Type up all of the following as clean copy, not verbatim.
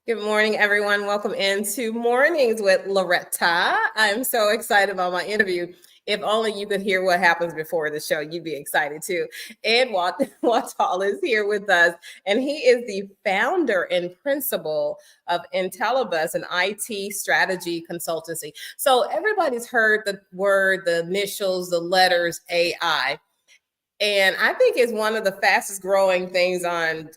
Good morning, everyone. Welcome into Mornings with Loretta. I'm so excited about my interview. If only you could hear what happens before the show, you'd be excited too. Ed Watal is here with us, and he is the founder and principal of Intellibus, an IT strategy consultancy. So everybody's heard the word, the initials, the letters AI. And I think it's one of the fastest growing things on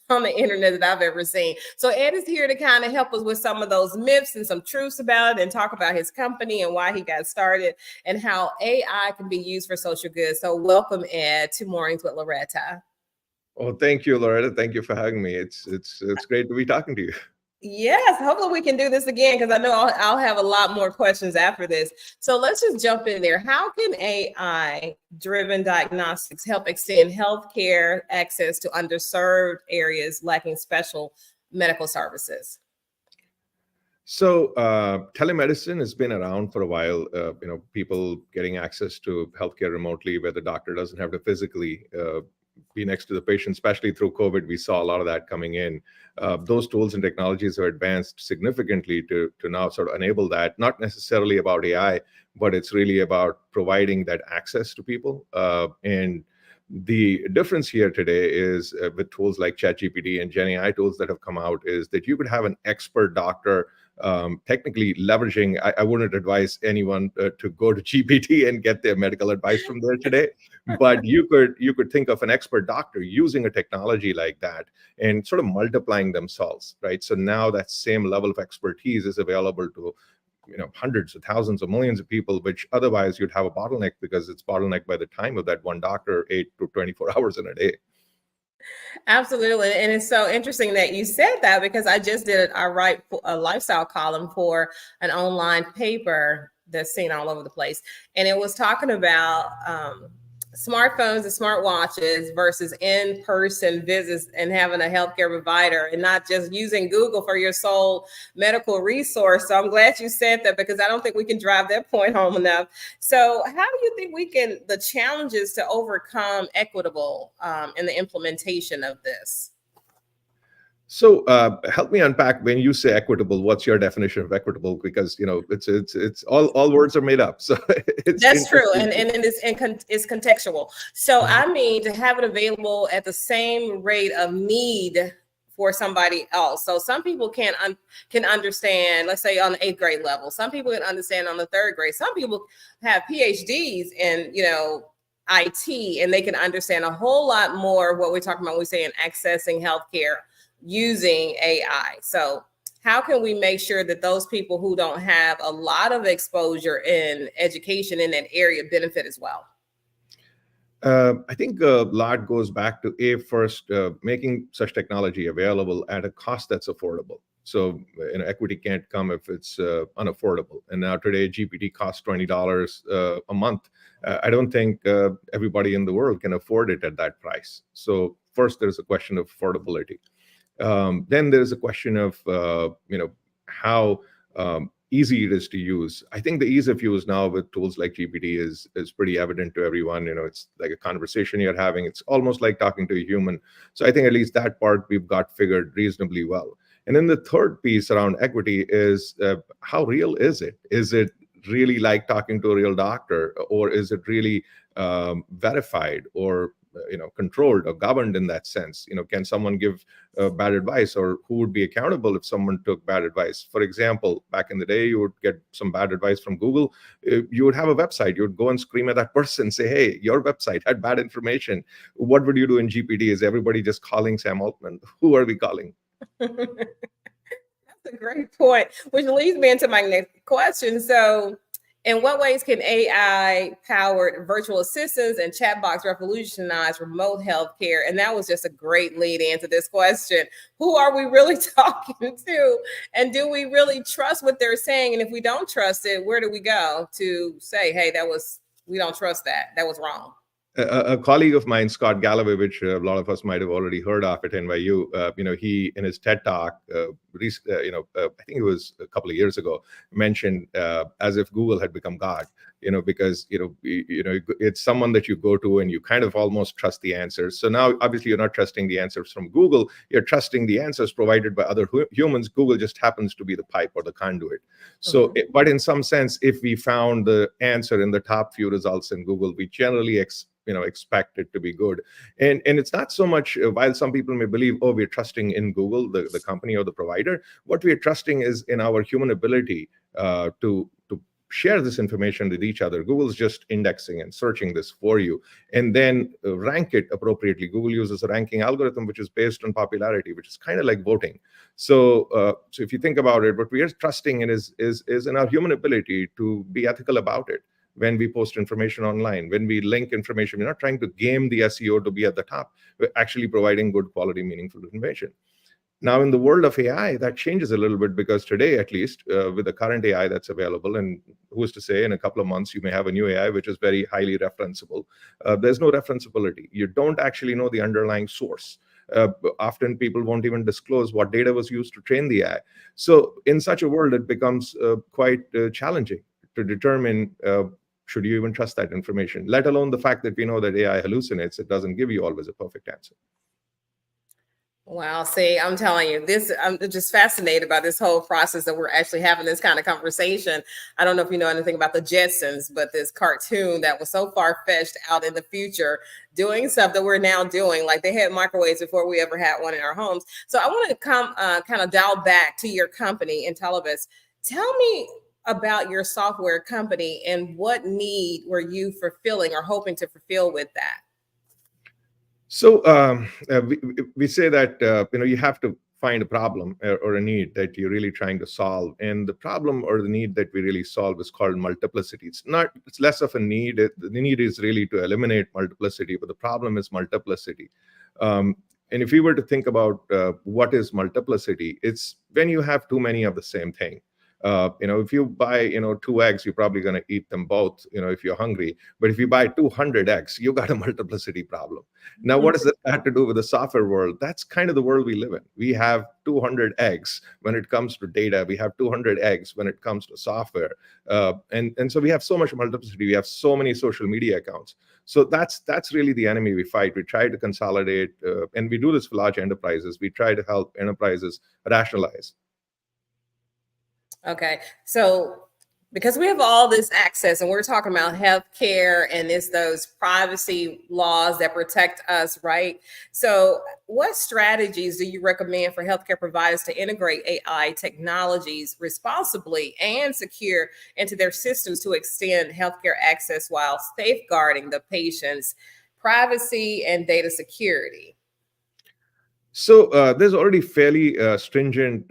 the internet that I've ever seen. So Ed is here to kind of help us with some of those myths and some truths about it and talk about his company and why he got started and how AI can be used for social good. So welcome, Ed, to Mornings with Loretta. Oh, thank you, Loretta. Thank you for having me. It's great to be talking to you. Yes, hopefully we can do this again because I know I'll have a lot more questions after this. So let's just jump in there. How can AI-driven diagnostics help extend healthcare access to underserved areas lacking special medical services? So telemedicine has been around for a while. People getting access to healthcare remotely where the doctor doesn't have to physically be next to the patient, especially through COVID. We saw a lot of that coming in. Those tools and technologies have advanced significantly to now sort of enable that, not necessarily about AI, but it's really about providing that access to people. And the difference here today is with tools like ChatGPT and Gen AI tools that have come out is that you could have an expert doctor technically leveraging. I wouldn't advise anyone to go to GPT and get their medical advice from there today, but you could think of an expert doctor using a technology like that and sort of multiplying themselves, right? So now that same level of expertise is available to hundreds of thousands of millions of people, which otherwise you'd have a bottleneck because it's bottlenecked by the time of that one doctor, 8 to 24 hours in a day. Absolutely. And it's so interesting that you said that because I just did a lifestyle column for an online paper that's seen all over the place. And it was talking about smartphones and smartwatches versus in-person visits and having a healthcare provider and not just using Google for your sole medical resource. So I'm glad you said that because I don't think we can drive that point home enough. So how do you think the challenges to overcome equitable in the implementation of this? So help me unpack when you say equitable. What's your definition of equitable? Because it's all words are made up. So that's true, and it's contextual. So I mean to have it available at the same rate of need for somebody else. So some people can understand, let's say on the 8th grade level. Some people can understand on the 3rd grade. Some people have PhDs in IT, and they can understand a whole lot more what we're talking about when we say in accessing healthcare using AI. So how can we make sure that those people who don't have a lot of exposure in education in that area benefit as well? I think a lot goes back to first making such technology available at a cost that's affordable. So equity can't come if it's unaffordable. And now today, GPT costs $20 a month. I don't think everybody in the world can afford it at that price. So first, there's a question of affordability. Then there's a question of how easy it is to use. I think the ease of use now with tools like GPT is pretty evident to everyone. It's like a conversation you're having. It's almost like talking to a human. So I think at least that part we've got figured reasonably well. And then the third piece around equity is how real is it? Is it really like talking to a real doctor, or is it really verified or controlled or governed in that sense? Can someone give bad advice, or who would be accountable if someone took bad advice? For example, back in the day, you would get some bad advice from Google. You would have a website. You would go and scream at that person, say, hey, your website had bad information. What would you do in GPT? Is everybody just calling Sam Altman? Who are we calling? That's a great point, which leads me into my next question. So in what ways can AI-powered virtual assistants and chatbots revolutionize remote healthcare? And that was just a great lead into this question. Who are we really talking to? And do we really trust what they're saying? And if we don't trust it, where do we go to say, hey, we don't trust that. That was wrong. A colleague of mine, Scott Galloway, which a lot of us might have already heard of at NYU, he in his TED Talk, I think it was a couple of years ago, mentioned as if Google had become God. because it's someone that you go to and you kind of almost trust the answers. So now obviously you're not trusting the answers from Google, you're trusting the answers provided by other humans. Google just happens to be the pipe or the conduit. So but in some sense, if we found the answer in the top few results in Google, we generally expect it to be good. And it's not so much, while some people may believe, oh, we're trusting in Google, the company or the provider, what we're trusting is in our human ability to share this information with each other. Google's just indexing and searching this for you, and then rank it appropriately. Google uses a ranking algorithm which is based on popularity, which is kind of like voting. So if you think about it, what we are trusting in is in our human ability to be ethical about it. When we post information online, when we link information, we're not trying to game the SEO to be at the top. We're actually providing good quality, meaningful information. Now, in the world of AI, that changes a little bit, because today, at least, with the current AI that's available, and who's to say in a couple of months you may have a new AI which is very highly referenceable. There's no referenceability. You don't actually know the underlying source. Often people won't even disclose what data was used to train the AI. So in such a world, it becomes quite challenging to determine should you even trust that information, let alone the fact that we know that AI hallucinates. It doesn't give you always a perfect answer. Wow. See, I'm telling you, I'm just fascinated by this whole process that we're actually having this kind of conversation. I don't know if you know anything about the Jetsons, but this cartoon that was so far-fetched out in the future, doing stuff that we're now doing, like they had microwaves before we ever had one in our homes. So I want to come kind of dial back to your company, Intellibus. Tell me about your software company and what need were you fulfilling or hoping to fulfill with that? So we say that you have to find a problem or a need that you're really trying to solve, and the problem or the need that we really solve is called multiplicity. It's less of a need. The need is really to eliminate multiplicity, but the problem is multiplicity. And if we were to think about what is multiplicity, it's when you have too many of the same thing. If you buy, 2 eggs, you're probably going to eat them both, if you're hungry. But if you buy 200 eggs, you got a multiplicity problem. Now, what does that have to do with the software world? That's kind of the world we live in. We have 200 eggs when it comes to data. We have 200 eggs when it comes to software. And so we have so much multiplicity. We have so many social media accounts. So that's really the enemy we fight. We try to consolidate, and we do this for large enterprises. We try to help enterprises rationalize. Okay, so because we have all this access and we're talking about healthcare and it's those privacy laws that protect us, right? So what strategies do you recommend for healthcare providers to integrate AI technologies responsibly and secure into their systems to extend healthcare access while safeguarding the patient's privacy and data security? So there's already fairly stringent,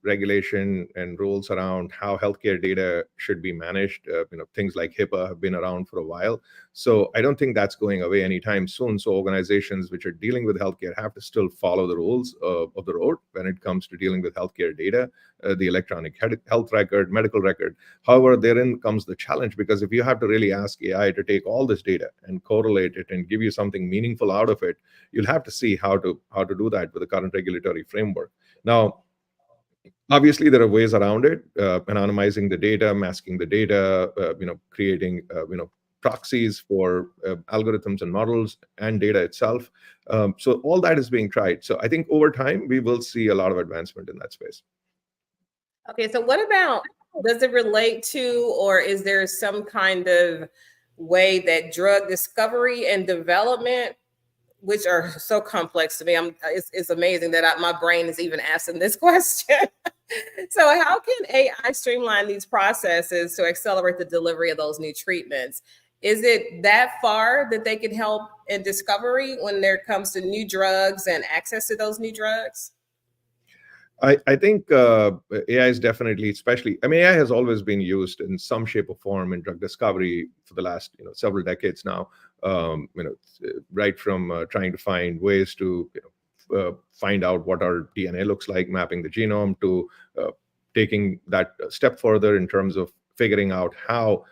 regulation and rules around how healthcare data should be managed. Things like HIPAA have been around for a while. So I don't think that's going away anytime soon. So organizations which are dealing with healthcare have to still follow the rules of the road when it comes to dealing with healthcare data, the electronic health record, medical record. However, therein comes the challenge, because if you have to really ask AI to take all this data and correlate it and give you something meaningful out of it, you'll have to see how to do that with the current regulatory framework. Now, obviously, there are ways around it: anonymizing the data, masking the data, creating proxies for algorithms and models and data itself. So all that is being tried. So I think over time we will see a lot of advancement in that space. Okay, so what about, does it relate to, or is there some kind of way that drug discovery and development, which are so complex to me, it's amazing that my brain is even asking this question. So how can AI streamline these processes to accelerate the delivery of those new treatments? Is it that far that they can help in discovery when there comes to new drugs and access to those new drugs? I think AI is definitely, AI has always been used in some shape or form in drug discovery for the last several decades now. Right from trying to find ways to find out what our DNA looks like, mapping the genome, to taking that step further in terms of figuring out how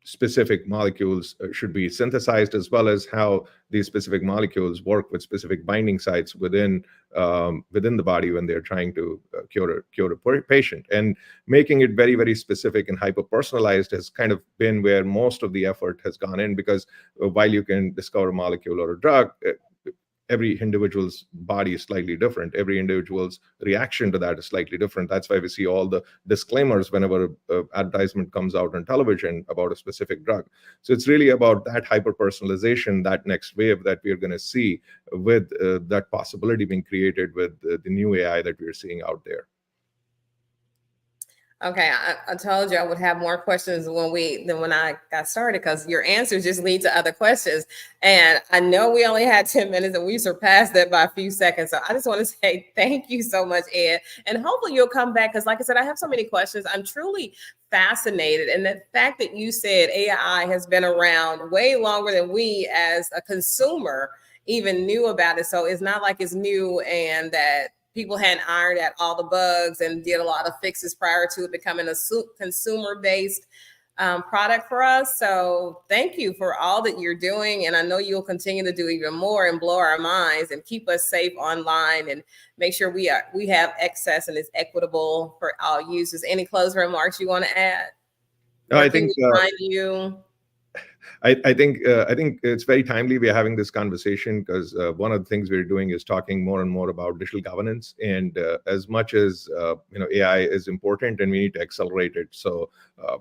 specific molecules should be synthesized, as well as how these specific molecules work with specific binding sites within the body when they're trying to cure a patient. And making it very, very specific and hyper personalized has kind of been where most of the effort has gone in, because while you can discover a molecule or a drug, every individual's body is slightly different. Every individual's reaction to that is slightly different. That's why we see all the disclaimers whenever an advertisement comes out on television about a specific drug. So it's really about that hyper-personalization, that next wave that we're going to see with that possibility being created with the new AI that we're seeing out there. Okay, I told you I would have more questions when I got started, because your answers just lead to other questions. And I know we only had 10 minutes and we surpassed that by a few seconds. So I just want to say thank you so much, Ed. And hopefully you'll come back, because like I said, I have so many questions. I'm truly fascinated. And the fact that you said AI has been around way longer than we as a consumer even knew about it. So it's not like it's new and that people hadn't ironed out all the bugs and did a lot of fixes prior to it becoming a consumer-based product for us. So thank you for all that you're doing. And I know you'll continue to do even more and blow our minds and keep us safe online and make sure we have access and it's equitable for all users. Any closing remarks you want to add? No, I think find you. I think it's very timely we're having this conversation, because one of the things we're doing is talking more and more about digital governance. And as much as AI is important and we need to accelerate it, so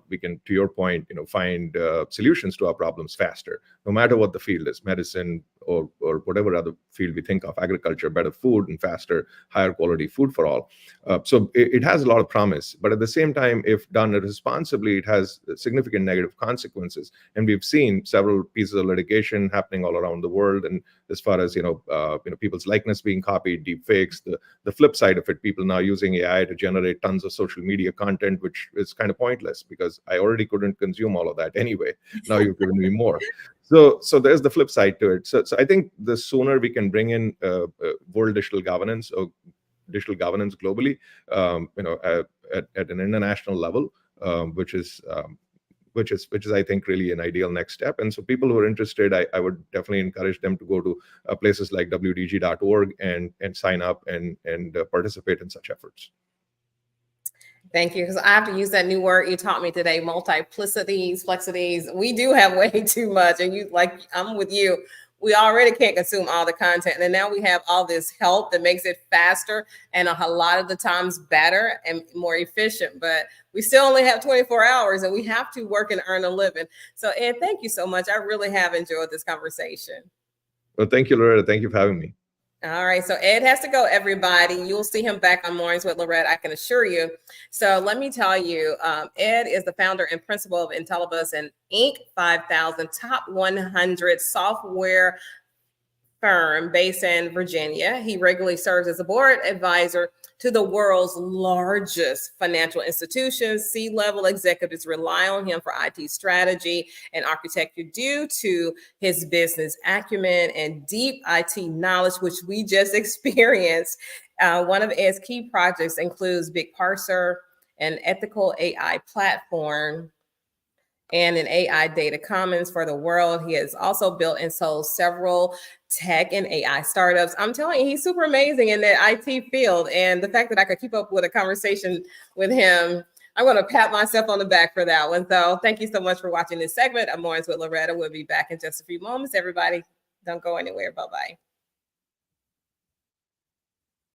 we can, to your point, find solutions to our problems faster, no matter what the field is, medicine or whatever other field we think of, agriculture, better food and faster, higher quality food for all. So it has a lot of promise, but at the same time, if done irresponsibly, it has significant negative consequences. And we've seen several pieces of litigation happening all around the world. And as far as people's likeness being copied, deep fakes, the flip side of it, people now using AI to generate tons of social media content, which is kind of pointless, because I already couldn't consume all of that anyway. Now you've given me more. So there's the flip side to it. So I think the sooner we can bring in world digital governance or digital governance globally, at an international level, which is I think really an ideal next step. And so people who are interested, I would definitely encourage them to go to places like wdg.org and sign up and participate in such efforts. Thank you, because I have to use that new word you taught me today, multiplicities, flexities. We do have way too much, and I'm with you. We already can't consume all the content, and now we have all this help that makes it faster and a lot of the times better and more efficient. But we still only have 24 hours, and we have to work and earn a living. So, Ed, thank you so much. I really have enjoyed this conversation. Well, thank you, Loretta. Thank you for having me. All right, so Ed has to go, everybody. You'll see him back on Mornings with Loretta, I can assure you. So let me tell you, Ed is the founder and principal of Intellibus, an Inc. 5000 top 100 software firm based in Virginia. He regularly serves as a board advisor to the world's largest financial institutions. C-level executives rely on him for IT strategy and architecture due to his business acumen and deep IT knowledge, which we just experienced. One of Ed's key projects includes Big Parser, an ethical AI platform, and an AI data commons for the world. He has also built and sold several tech and AI startups. I'm telling you, he's super amazing in the IT field. And the fact that I could keep up with a conversation with him, I'm going to pat myself on the back for that one. So thank you so much for watching this segment of Mornings with Loretta. We'll be back in just a few moments. Everybody, don't go anywhere. Bye-bye.